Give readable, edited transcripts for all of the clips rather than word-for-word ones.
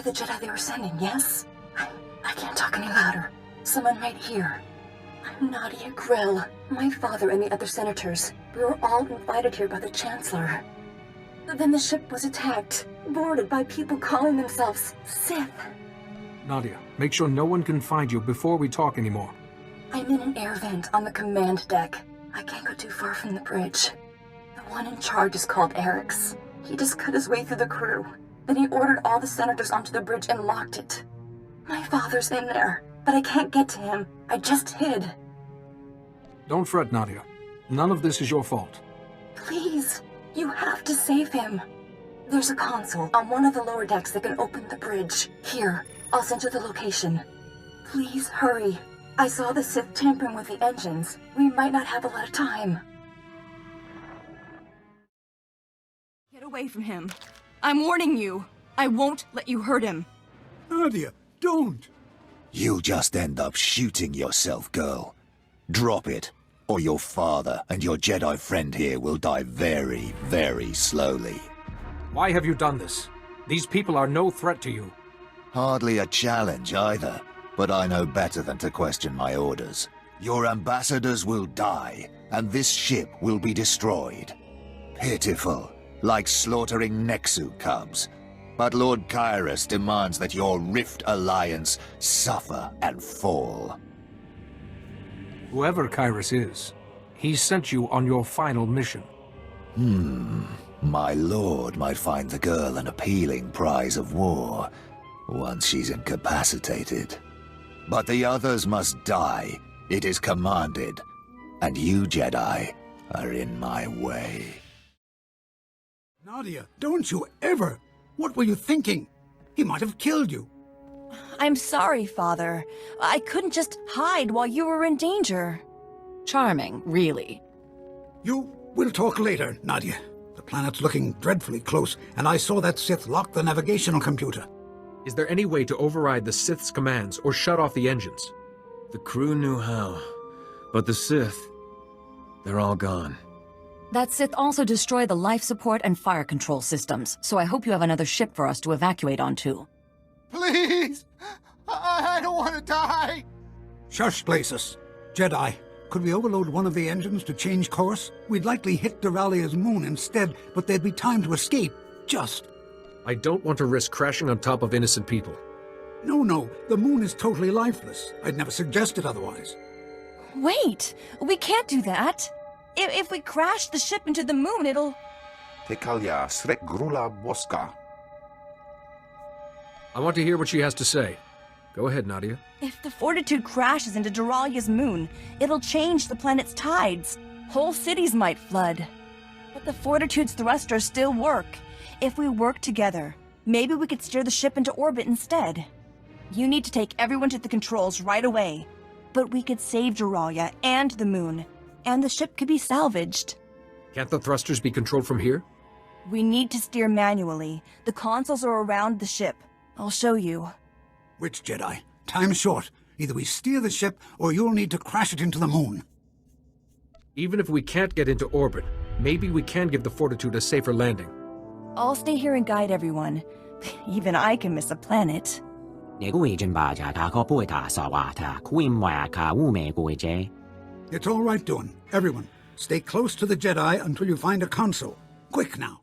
the Jedi they were sending, yes? I can't talk any louder. Someone might hear. I'm Nadia Grell. My father and the other senators. We were all invited here by the Chancellor. Then the ship was attacked, boarded by people calling themselves Sith. Nadia, make sure no one can find you before we talk anymore. I'm in an air vent on the command deck. I can't go too far from the bridge. The one in charge is called Eric's. He just cut his way through the crew. Then he ordered all the senators onto the bridge and locked it. My father's in there, but I can't get to him. I just hid. Don't fret, Nadia. None of this is your fault. Please, you have to save him. There's a console on one of the lower decks that can open the bridge. Here, I'll send you the location. Please hurry. I saw the Sith tampering with the engines. We might not have a lot of time. Get away from him. I'm warning you. I won't let you hurt him. Nadia, don't! You'll just end up shooting yourself, girl. Drop it, or your father and your Jedi friend here will die very, very slowly. Why have you done this? These people are no threat to you. Hardly a challenge either, but I know better than to question my orders. Your ambassadors will die, and this ship will be destroyed. Pitiful, like slaughtering Nexu cubs. But Lord Kyrus demands that your Rift Alliance suffer and fall. Whoever Kyrus is, he sent you on your final mission. My lord might find the girl an appealing prize of war, once she's incapacitated. But the others must die. It is commanded. And you, Jedi, are in my way. Nadia, don't you ever! What were you thinking? He might have killed you. I'm sorry, Father. I couldn't just hide while you were in danger. Charming, really. We'll talk later, Nadia. The planet's looking dreadfully close, and I saw that Sith lock the navigational computer. Is there any way to override the Sith's commands or shut off the engines? The crew knew how, but the Sith, they're all gone. That Sith also destroyed the life support and fire control systems, so I hope you have another ship for us to evacuate onto. Please! I don't want to die! Shush, Glacis. Jedi, could we overload one of the engines to change course? We'd likely hit Duralia's moon instead, but there'd be time to escape. Just. I don't want to risk crashing on top of innocent people. No, the moon is totally lifeless. I'd never suggested otherwise. Wait! We can't do that! If we crash the ship into the moon, it'll... Tekalia srek grula boska. I want to hear what she has to say. Go ahead, Nadia. If the Fortitude crashes into Duralia's moon, it'll change the planet's tides. Whole cities might flood. But the Fortitude's thrusters still work. If we work together, maybe we could steer the ship into orbit instead. You need to take everyone to the controls right away. But we could save Duralia and the moon, and the ship could be salvaged. Can't the thrusters be controlled from here? We need to steer manually. The consoles are around the ship. I'll show you. Which Jedi? Time's short. Either we steer the ship, or you'll need to crash it into the moon. Even if we can't get into orbit, maybe we can give the Fortitude a safer landing. I'll stay here and guide everyone. Even I can miss a planet. It's all right, Dawn. Everyone, stay close to the Jedi until you find a console. Quick now.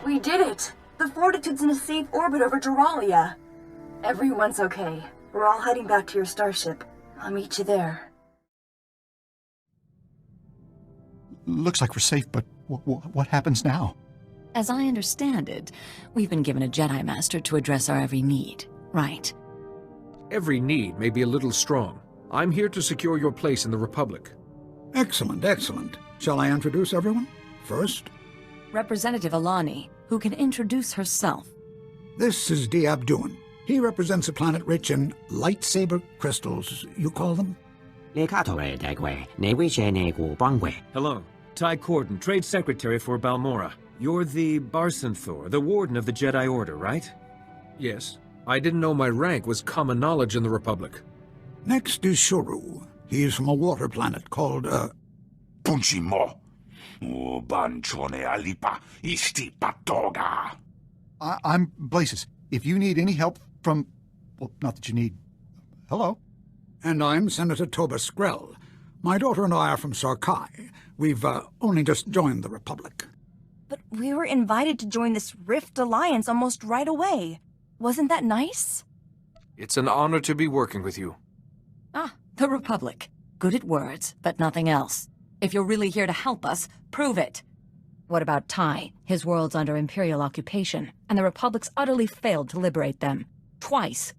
We did it! The Fortitude's in a safe orbit over Duralia. Everyone's okay. We're all heading back to your starship. I'll meet you there. Looks like we're safe, but what happens now? As I understand it, we've been given a Jedi Master to address our every need, right? Every need may be a little strong. I'm here to secure your place in the Republic. Excellent, excellent. Shall I introduce everyone? First, Representative Alani, who can introduce herself. this is Diab Duan, He represents a planet rich in lightsaber crystals, you call them? Hello. Ty Corden, Trade Secretary for Balmora. You're the Barsenthor, the Warden of the Jedi Order, right? Yes. I didn't know my rank was common knowledge in the Republic. Next is Shuru. He's from a water planet called, Punchimo. Banchone alipa isti patoga. I'm Blasis. If you need any help from... Well, not that you need... Hello? And I'm Senator Tobus Grell. My daughter and I are from Sarkai. We've only just joined the Republic. But we were invited to join this Rift Alliance almost right away. Wasn't that nice? It's an honor to be working with you. Ah, the Republic. Good at words, but nothing else. If you're really here to help us, prove it. What about Ty? His world's under Imperial occupation, and the Republic's utterly failed to liberate them. Twice.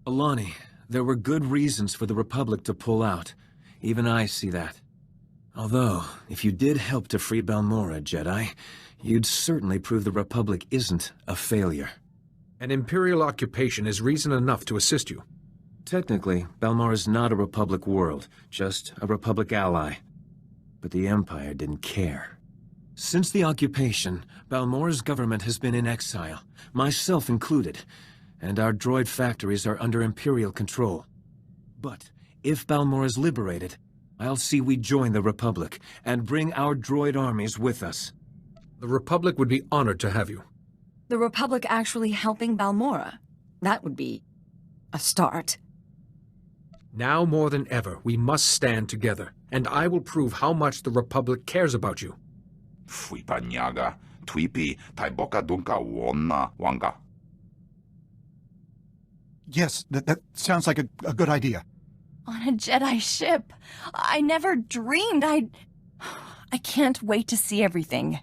Alani, there were good reasons for the Republic to pull out. Even I see that. Although, if you did help to free Balmora, Jedi, you'd certainly prove the Republic isn't a failure. An Imperial occupation is reason enough to assist you. Technically, Balmora's not a Republic world, just a Republic ally. But the Empire didn't care. Since the occupation, Balmora's government has been in exile, myself included, and our droid factories are under Imperial control. But if Balmora's liberated, I'll see we join the Republic and bring our droid armies with us. The Republic would be honored to have you. The Republic actually helping Balmora? That would be a start. Now more than ever, we must stand together, and I will prove how much the Republic cares about you. Fui panyaga, tuipi, taiboka dunka wonna wanga. Yes, that sounds like a good idea. On a Jedi ship. I never dreamed I can't wait to see everything.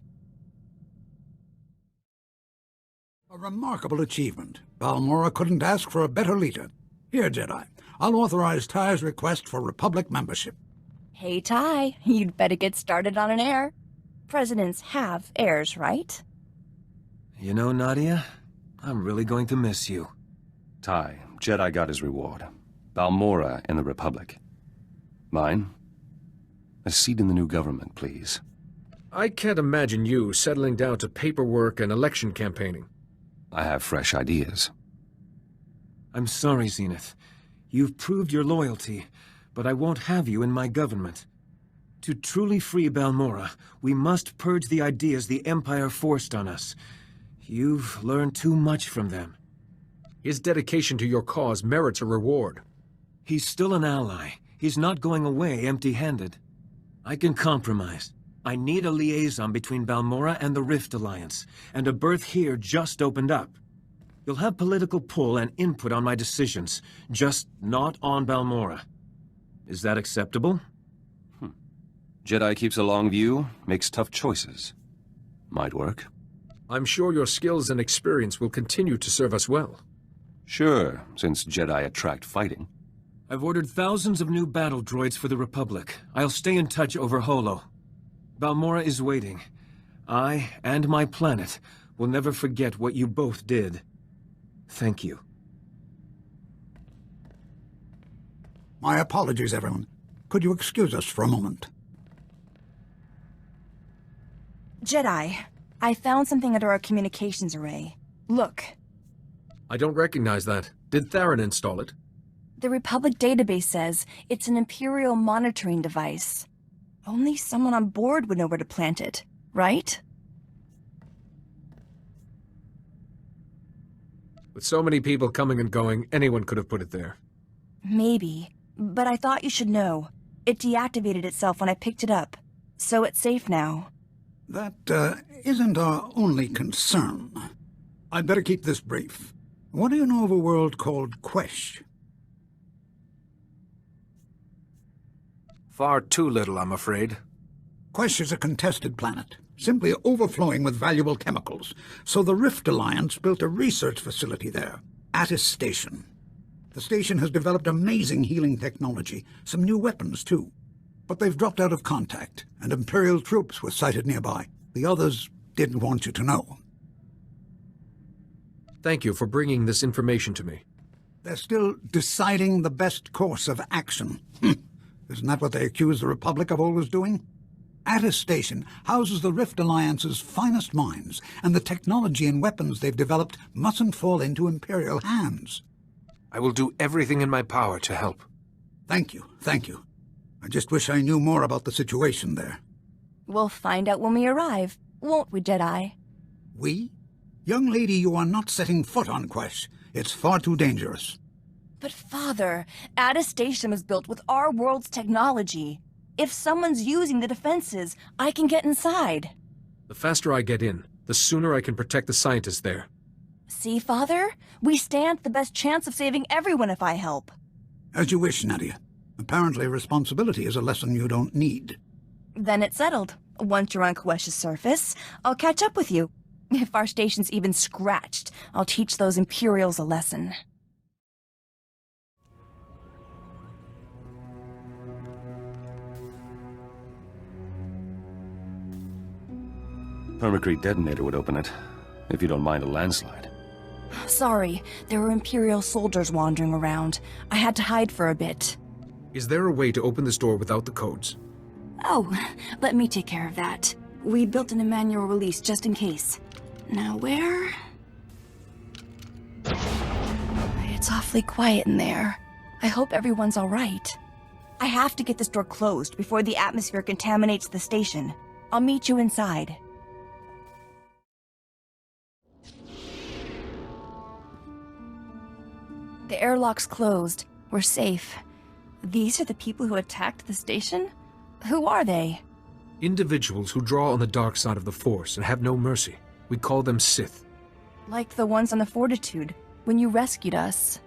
A remarkable achievement. Balmora couldn't ask for a better leader. Here, Jedi, I'll authorize Ty's request for Republic membership. Hey, Ty, you'd better get started on an heir. Presidents have heirs, right? You know, Nadia, I'm really going to miss you. Ty, Jedi got his reward. Balmora in the Republic. Mine? A seat in the new government, please. I can't imagine you settling down to paperwork and election campaigning. I have fresh ideas. I'm sorry, Zenith. You've proved your loyalty, but I won't have you in my government. To truly free Balmora, we must purge the ideas the Empire forced on us. You've learned too much from them. His dedication to your cause merits a reward. He's still an ally. He's not going away empty-handed. I can compromise. I need a liaison between Balmora and the Rift Alliance, and a berth here just opened up. You'll have political pull and input on my decisions, just not on Balmora. Is that acceptable? Jedi keeps a long view, makes tough choices. Might work. I'm sure your skills and experience will continue to serve us well. Sure, since Jedi attract fighting. I've ordered thousands of new battle droids for the Republic. I'll stay in touch over Holo. Balmora is waiting. I, and my planet, will never forget what you both did. Thank you. My apologies, everyone. Could you excuse us for a moment? Jedi, I found something under our communications array. Look. I don't recognize that. Did Theron install it? The Republic database says it's an Imperial monitoring device. Only someone on board would know where to plant it, right? With so many people coming and going, anyone could have put it there. Maybe, but I thought you should know. It deactivated itself when I picked it up, so it's safe now. That isn't our only concern. I'd better keep this brief. What do you know of a world called Quesh? Far too little, I'm afraid. Quesh is a contested planet, simply overflowing with valuable chemicals, so the Rift Alliance built a research facility there, Attis Station. The station has developed amazing healing technology, some new weapons too. But they've dropped out of contact, and Imperial troops were sighted nearby. The others didn't want you to know. Thank you for bringing this information to me. They're still deciding the best course of action. Isn't that what they accuse the Republic of always doing? Attis Station houses the Rift Alliance's finest minds, and the technology and weapons they've developed mustn't fall into Imperial hands. I will do everything in my power to help. Thank you, thank you. I just wish I knew more about the situation there. We'll find out when we arrive, won't we, Jedi? We? Young lady, you are not setting foot on Quesh. It's far too dangerous. But Father, Attis Station was built with our world's technology. If someone's using the defenses, I can get inside. The faster I get in, the sooner I can protect the scientists there. See, Father? We stand the best chance of saving everyone if I help. As you wish, Nadia. Apparently responsibility is a lesson you don't need. Then it's settled. Once you're on Quesh's surface, I'll catch up with you. If our station's even scratched, I'll teach those Imperials a lesson. Permacrete detonator would open it, if you don't mind a landslide. Sorry, there were Imperial soldiers wandering around. I had to hide for a bit. Is there a way to open this door without the codes? Oh, let me take care of that. We built an manual release just in case. Now where? It's awfully quiet in there. I hope everyone's all right. I have to get this door closed before the atmosphere contaminates the station. I'll meet you inside. The airlock's closed. We're safe. These are the people who attacked the station? Who are they? Individuals who draw on the dark side of the Force and have no mercy. We call them Sith. Like the ones on the Fortitude, when you rescued us.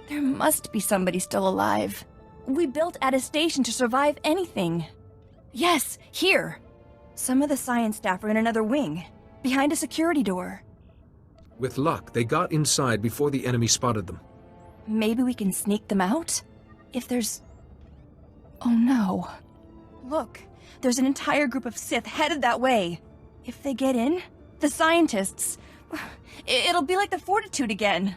There must be somebody still alive. We built Attis Station to survive anything. Yes, here. Some of the science staff are in another wing, behind a security door. With luck, they got inside before the enemy spotted them. Maybe we can sneak them out? If there's... Oh no. Look, there's an entire group of Sith headed that way. If they get in, the scientists... It'll be like the Fortitude again.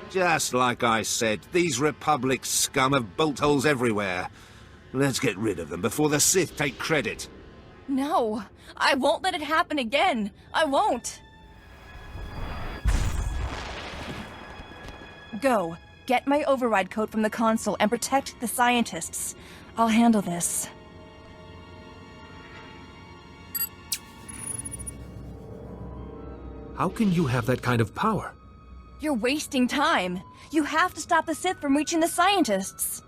Just like I said, these Republic scum have bolt holes everywhere. Let's get rid of them before the Sith take credit. No, I won't let it happen again. I won't. Go. Get my override code from the console and protect the scientists. I'll handle this. How can you have that kind of power? You're wasting time. You have to stop the Sith from reaching the scientists.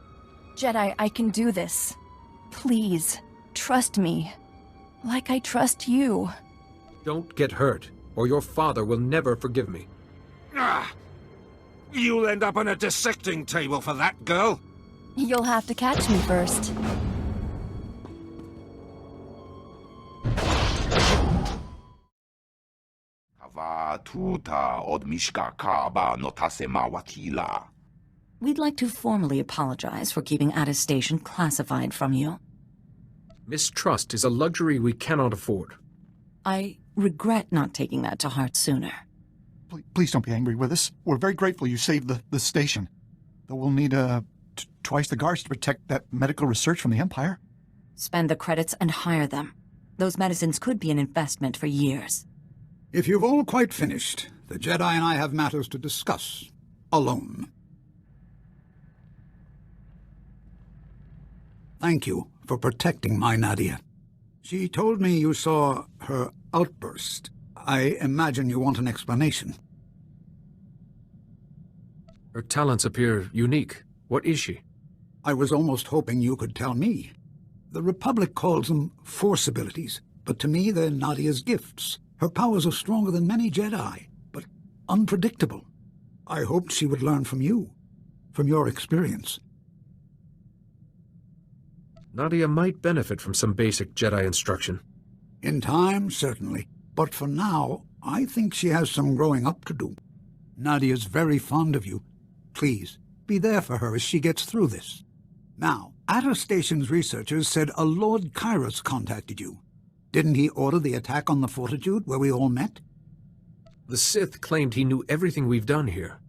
Jedi, I can do this. Please, trust me. Like I trust you. Don't get hurt, or your father will never forgive me. Ah! You'll end up on a dissecting table for that, girl. You'll have to catch me first. We'd like to formally apologize for keeping Attis Station classified from you. Mistrust is a luxury we cannot afford. I regret not taking that to heart sooner. Please don't be angry with us. We're very grateful you saved the station. Though we'll need twice the guards to protect that medical research from the Empire. Spend the credits and hire them. Those medicines could be an investment for years. If you've all quite finished, the Jedi and I have matters to discuss. Alone. Thank you for protecting my Nadia. She told me you saw her outburst. I imagine you want an explanation. Her talents appear unique. What is she? I was almost hoping you could tell me. The Republic calls them Force abilities, but to me they're Nadia's gifts. Her powers are stronger than many Jedi, but unpredictable. I hoped she would learn from you, from your experience. Nadia might benefit from some basic Jedi instruction. In time, certainly. But for now, I think she has some growing up to do. Nadia's very fond of you. Please, be there for her as she gets through this. Now, Atta Station's researchers said a Lord Kairos contacted you. Didn't he order the attack on the Fortitude where we all met? The Sith claimed he knew everything we've done here.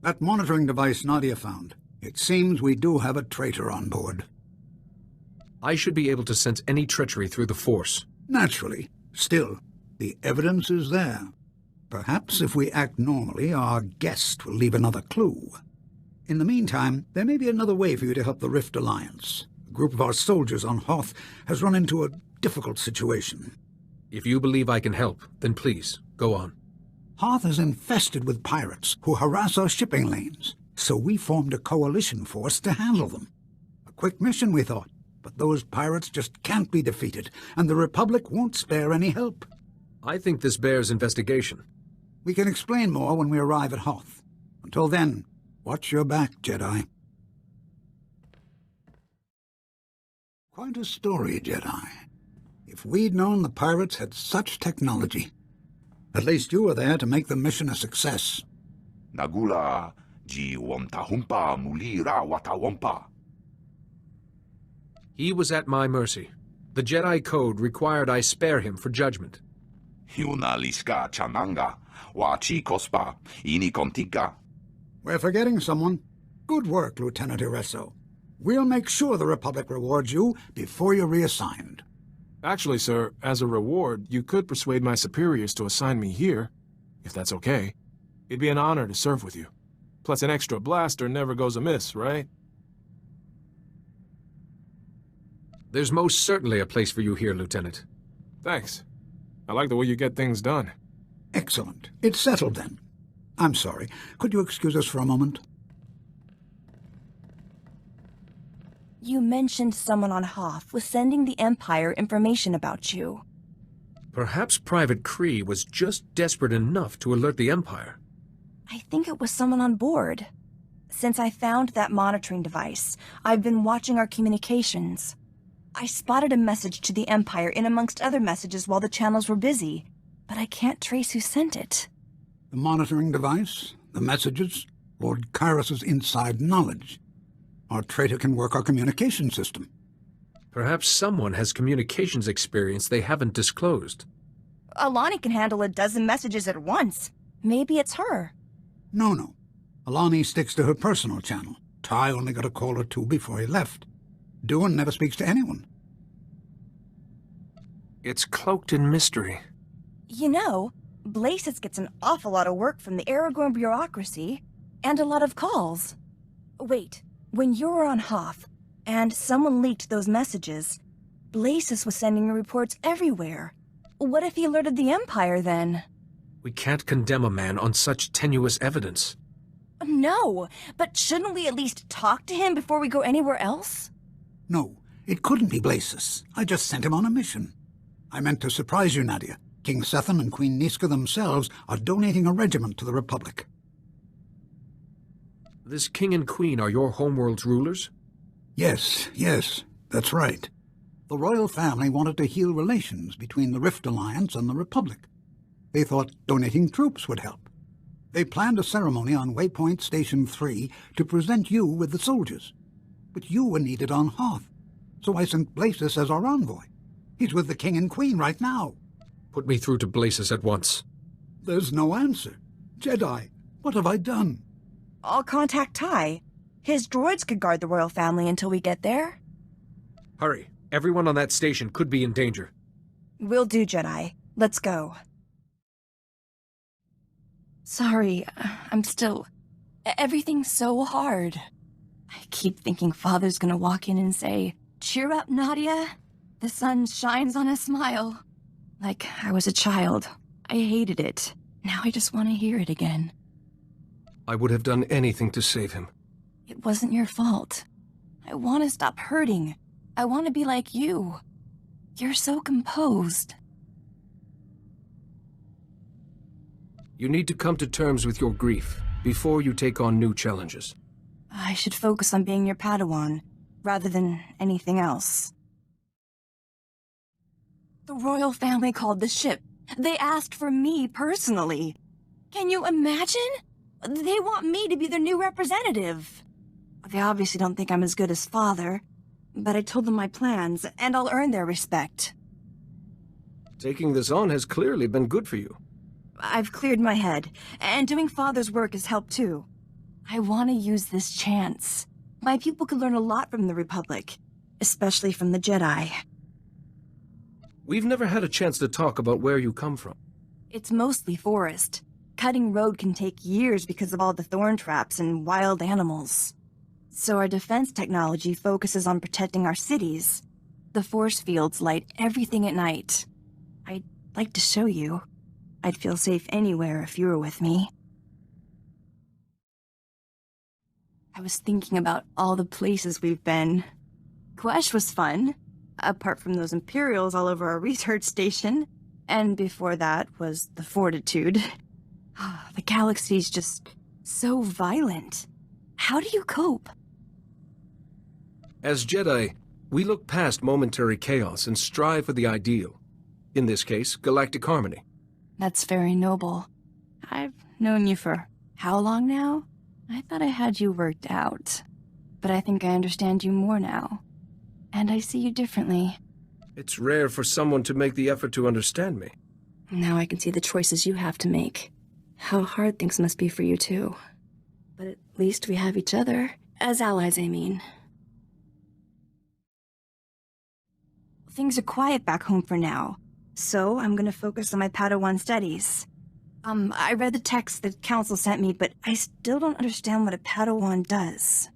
That monitoring device Nadia found. It seems we do have a traitor on board. I should be able to sense any treachery through the Force. Naturally. Still, the evidence is there. Perhaps if we act normally, our guest will leave another clue. In the meantime, there may be another way for you to help the Rift Alliance. A group of our soldiers on Hoth has run into a difficult situation. If you believe I can help, then please, go on. Hoth is infested with pirates who harass our shipping lanes, so we formed a coalition force to handle them. A quick mission, we thought, but those pirates just can't be defeated, and the Republic won't spare any help. I think this bears investigation. We can explain more when we arrive at Hoth. Until then, watch your back, Jedi. Quite a story, Jedi. If we'd known the pirates had such technology. At least you were there to make the mission a success. Nagula ji wantahumpa mulira watawampa. He was at my mercy. The Jedi Code required I spare him for judgment. Hiuna liska chananga wa chi kospa ini kontika. We're forgetting someone. Good work, Lieutenant Iresso. We'll make sure the Republic rewards you before you're reassigned. Actually, sir, as a reward, you could persuade my superiors to assign me here, if that's okay. It'd be an honor to serve with you. Plus, an extra blaster never goes amiss, right? There's most certainly a place for you here, Lieutenant. Thanks. I like the way you get things done. Excellent. It's settled then. I'm sorry. Could you excuse us for a moment? You mentioned someone on Hoth was sending the Empire information about you. Perhaps Private Kree was just desperate enough to alert the Empire. I think it was someone on board. Since I found that monitoring device, I've been watching our communications. I spotted a message to the Empire in amongst other messages while the channels were busy, but I can't trace who sent it. The monitoring device, the messages, Lord Kairos' inside knowledge. Our traitor can work our communication system. Perhaps someone has communications experience they haven't disclosed. Alani can handle a dozen messages at once. Maybe it's her. No. Alani sticks to her personal channel. Ty only got a call or two before he left. Duan never speaks to anyone. It's cloaked in mystery. You know, Blasis gets an awful lot of work from the Aragorn bureaucracy, and a lot of calls. Wait, when you were on Hoth, and someone leaked those messages, Blasis was sending reports everywhere. What if he alerted the Empire, then? We can't condemn a man on such tenuous evidence. No, but shouldn't we at least talk to him before we go anywhere else? No, it couldn't be Blasis. I just sent him on a mission. I meant to surprise you, Nadia. King Sethan and Queen Niska themselves are donating a regiment to the Republic. This king and queen are your homeworld's rulers? Yes, that's right. The royal family wanted to heal relations between the Rift Alliance and the Republic. They thought donating troops would help. They planned a ceremony on Waypoint Station 3 to present you with the soldiers. But you were needed on Hoth, so I sent Blasis as our envoy. He's with the king and queen right now. Put me through to Blasis at once. There's no answer. Jedi, what have I done? I'll contact Ty. His droids could guard the royal family until we get there. Hurry. Everyone on that station could be in danger. Will do, Jedi. Let's go. Sorry, everything's so hard. I keep thinking Father's gonna walk in and say, "Cheer up, Nadia. The sun shines on a smile." Like I was a child. I hated it. Now I just want to hear it again. I would have done anything to save him. It wasn't your fault. I want to stop hurting. I want to be like you. You're so composed. You need to come to terms with your grief before you take on new challenges. I should focus on being your Padawan, rather than anything else. The royal family called the ship. They asked for me personally. Can you imagine? They want me to be their new representative. They obviously don't think I'm as good as Father, but I told them my plans, and I'll earn their respect. Taking this on has clearly been good for you. I've cleared my head, and doing Father's work has helped too. I want to use this chance. My people could learn a lot from the Republic, especially from the Jedi. We've never had a chance to talk about where you come from. It's mostly forest. Cutting road can take years because of all the thorn traps and wild animals. So our defense technology focuses on protecting our cities. The force fields light everything at night. I'd like to show you. I'd feel safe anywhere if you were with me. I was thinking about all the places we've been. Quesh was fun, apart from those Imperials all over our research station. And before that was the Fortitude. The galaxy's just so violent. How do you cope? As Jedi, we look past momentary chaos and strive for the ideal. In this case, galactic harmony. That's very noble. I've known you for how long now? I thought I had you worked out. But I think I understand you more now. And I see you differently. It's rare for someone to make the effort to understand me. Now I can see the choices you have to make. How hard things must be for you, too. But at least we have each other. As allies, I mean. Things are quiet back home for now. So I'm gonna focus on my Padawan studies. I read the text that Council sent me, but I still don't understand what a Padawan does.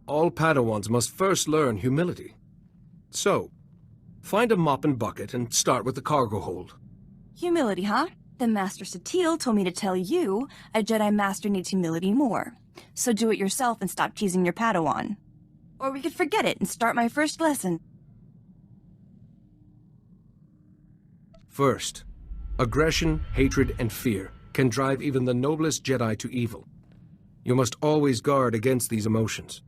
All Padawans must first learn humility. So, find a mop and bucket and start with the cargo hold. Humility, huh? Then Master Satil told me to tell you a Jedi Master needs humility more. So do it yourself and stop teasing your Padawan. Or we could forget it and start my first lesson. First, aggression, hatred, and fear can drive even the noblest Jedi to evil. You must always guard against these emotions.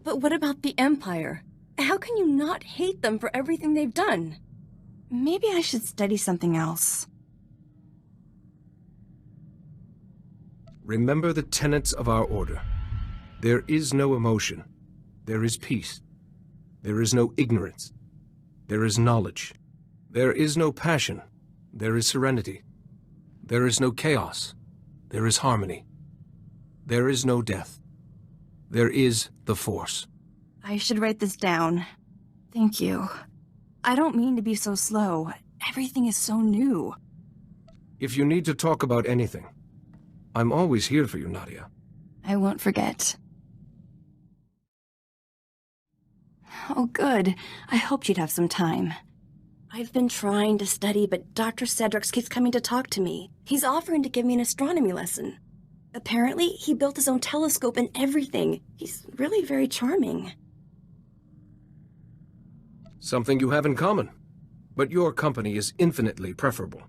But what about the Empire? How can you not hate them for everything they've done? Maybe I should study something else. Remember the tenets of our order. There is no emotion. There is peace. There is no ignorance. There is knowledge. There is no passion. There is serenity. There is no chaos. There is harmony. There is no death. There is the Force. I should write this down. Thank you. I don't mean to be so slow. Everything is so new. If you need to talk about anything, I'm always here for you, Nadia. I won't forget. Oh, good. I hoped you'd have some time. I've been trying to study, but Dr. Cedrix keeps coming to talk to me. He's offering to give me an astronomy lesson. Apparently, he built his own telescope and everything. He's really very charming. Something you have in common. But your company is infinitely preferable.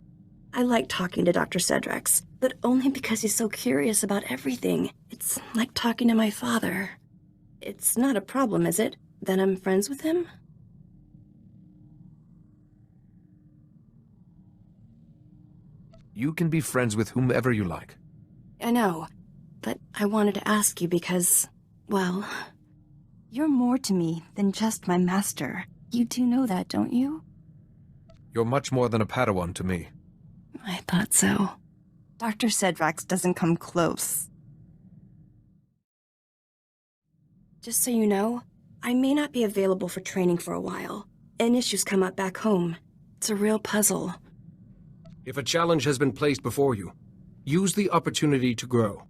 I like talking to Dr. Cedrix, but only because he's so curious about everything. It's like talking to my father. It's not a problem, is it? That I'm friends with him? You can be friends with whomever you like. I know, but I wanted to ask you because, well, you're more to me than just my master. You do know that, don't you? You're much more than a Padawan to me. I thought so. Dr. Cedrix doesn't come close. Just so you know, I may not be available for training for a while. And issues come up back home. It's a real puzzle. If a challenge has been placed before you, use the opportunity to grow.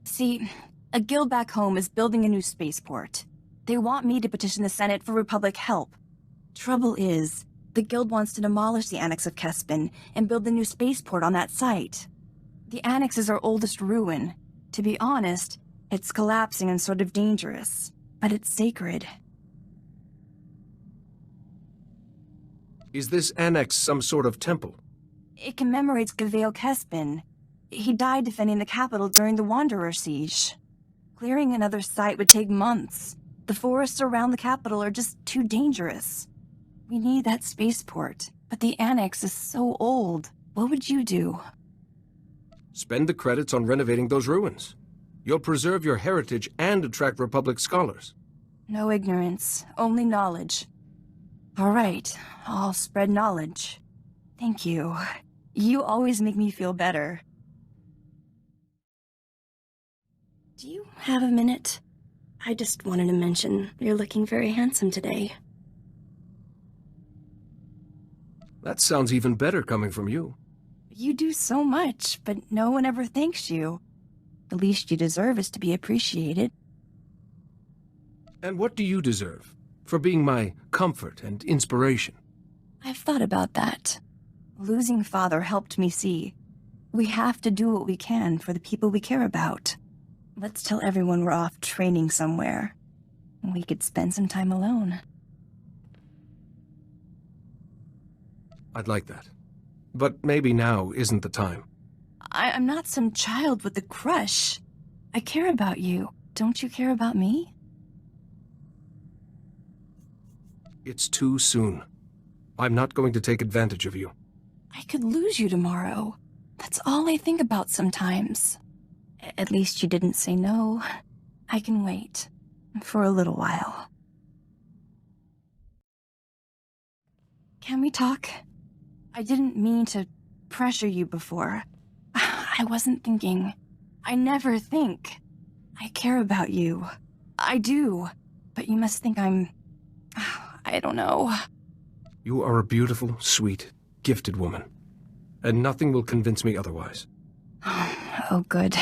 See, a guild back home is building a new spaceport. They want me to petition the Senate for Republic help. Trouble is, the guild wants to demolish the Annex of Kespin and build the new spaceport on that site. The Annex is our oldest ruin. To be honest, it's collapsing and sort of dangerous, but it's sacred. Is this annex some sort of temple? It commemorates Gavail Kespin. He died defending the capital during the Wanderer siege. Clearing another site would take months. The forests around the capital are just too dangerous. We need that spaceport, but the Annex is so old. What would you do? Spend the credits on renovating those ruins. You'll preserve your heritage and attract Republic scholars. No ignorance, only knowledge. All right, I'll spread knowledge. Thank you. You always make me feel better. Do you have a minute? I just wanted to mention you're looking very handsome today. That sounds even better coming from you. You do so much, but no one ever thanks you. The least you deserve is to be appreciated. And what do you deserve for being my comfort and inspiration? I've thought about that. Losing Father helped me see. We have to do what we can for the people we care about. Let's tell everyone we're off training somewhere. We could spend some time alone. I'd like that. But maybe now isn't the time. I'm not some child with a crush. I care about you. Don't you care about me? It's too soon. I'm not going to take advantage of you. I could lose you tomorrow. That's all I think about sometimes. At least you didn't say no. I can wait. For a little while. Can we talk? I didn't mean to pressure you before. I wasn't thinking. I never think. I care about you. I do. But you must think I'm... I don't know. You are a beautiful, sweet, gifted woman. And nothing will convince me otherwise. Oh, good.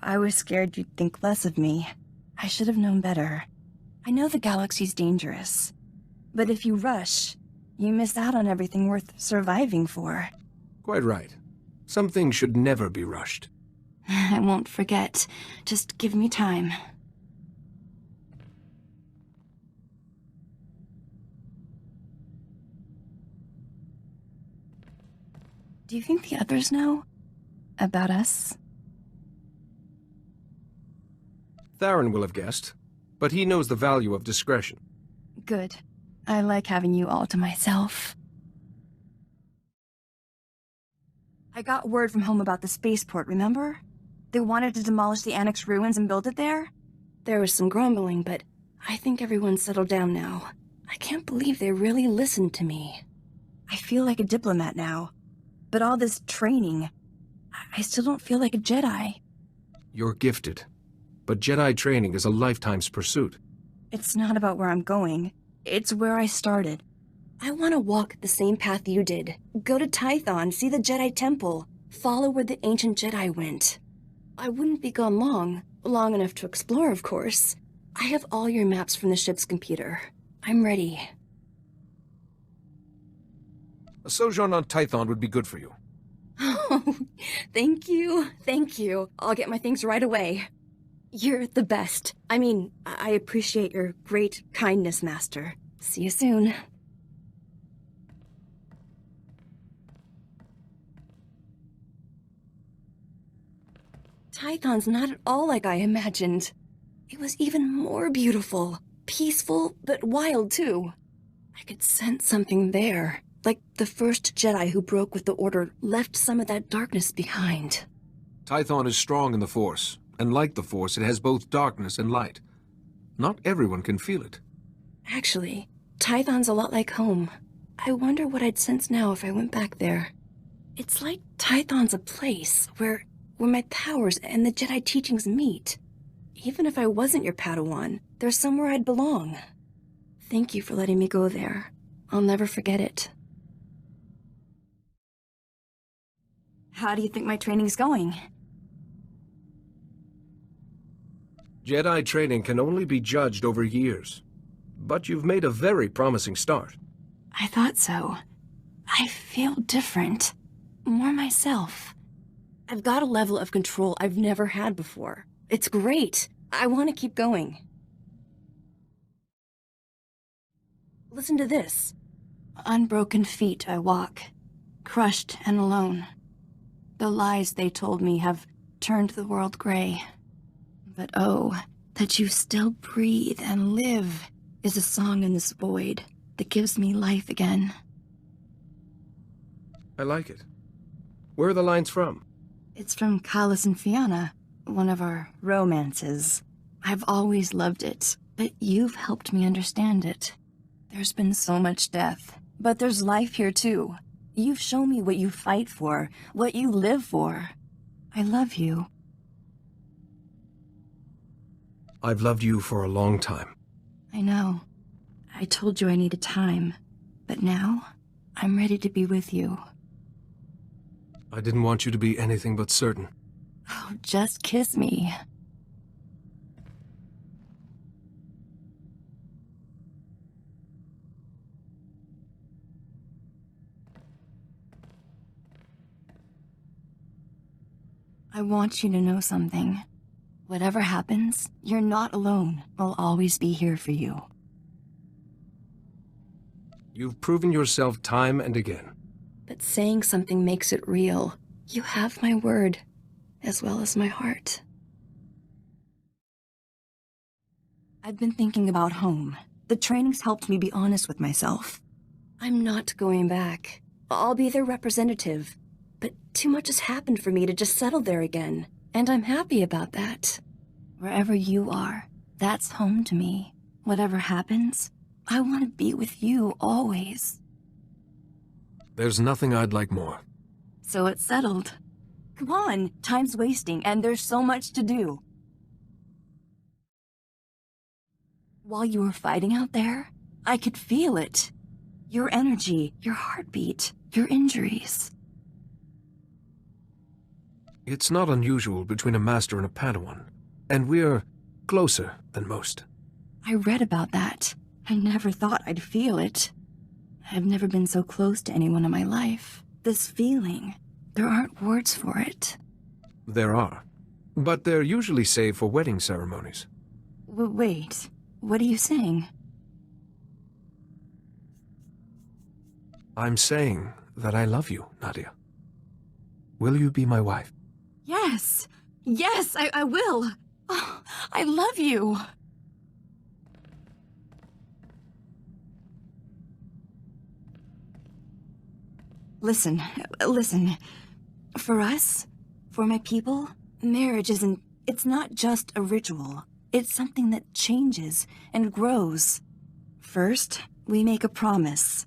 I was scared you'd think less of me. I should have known better. I know the galaxy's dangerous. But if you rush, you miss out on everything worth surviving for. Quite right. Some things should never be rushed. I won't forget. Just give me time. Do you think the others know? About us? Theron will have guessed, but he knows the value of discretion. Good. I like having you all to myself. I got word from home about the spaceport, remember? They wanted to demolish the Annex ruins and build it there? There was some grumbling, but I think everyone's settled down now. I can't believe they really listened to me. I feel like a diplomat now. But all this training, I still don't feel like a Jedi. You're gifted, but Jedi training is a lifetime's pursuit. It's not about where I'm going. It's where I started. I want to walk the same path you did. Go to Tython, see the Jedi Temple. Follow where the ancient Jedi went. I wouldn't be gone long enough to explore, of course. I have all your maps from the ship's computer. I'm ready. A sojourn on Tython would be good for you. Oh, thank you. I'll get my things right away. You're the best. I mean, I appreciate your great kindness, Master. See you soon. Tython's not at all like I imagined. It was even more beautiful. Peaceful, but wild, too. I could sense something there. Like the first Jedi who broke with the Order left some of that darkness behind. Tython is strong in the Force, and like the Force, it has both darkness and light. Not everyone can feel it. Actually, Tython's a lot like home. I wonder what I'd sense now if I went back there. It's like Tython's a place where my powers and the Jedi teachings meet. Even if I wasn't your Padawan, there's somewhere I'd belong. Thank you for letting me go there. I'll never forget it. How do you think my training's going? Jedi training can only be judged over years. But you've made a very promising start. I thought so. I feel different. More myself. I've got a level of control I've never had before. It's great. I want to keep going. Listen to this. Unbroken feet I walk, crushed and alone. The lies they told me have turned the world gray. But oh, that you still breathe and live is a song in this void that gives me life again. I like it. Where are the lines from? It's from Callus and Fianna, one of our romances. I've always loved it, but you've helped me understand it. There's been so much death, but there's life here too. You've shown me what you fight for, what you live for. I love you. I've loved you for a long time. I know. I told you I needed time, but now I'm ready to be with you. I didn't want you to be anything but certain. Oh, just kiss me. I want you to know something. Whatever happens, you're not alone. I'll always be here for you. You've proven yourself time and again. But saying something makes it real. You have my word, as well as my heart. I've been thinking about home. The training's helped me be honest with myself. I'm not going back. I'll be their representative. But too much has happened for me to just settle there again. And I'm happy about that. Wherever you are, that's home to me. Whatever happens, I want to be with you always. There's nothing I'd like more. So it's settled. Come on, time's wasting and there's so much to do. While you were fighting out there, I could feel it. Your energy, your heartbeat, your injuries. It's not unusual between a master and a Padawan, and we're closer than most. I read about that. I never thought I'd feel it. I've never been so close to anyone in my life. This feeling, there aren't words for it. There are, but they're usually saved for wedding ceremonies. Wait, what are you saying? I'm saying that I love you, Nadia. Will you be my wife? Yes! Yes, I will! Oh, I love you! Listen. For us, for my people, marriage isn't... It's not just a ritual. It's something that changes and grows. First, we make a promise.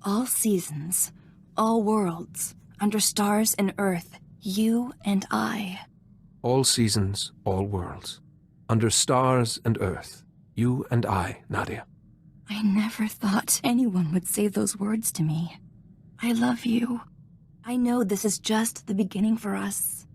All seasons, all worlds, under stars and earth, you and I. All seasons, all worlds. Under stars and earth, you and I, Nadia. I never thought anyone would say those words to me. I love you. I know this is just the beginning for us.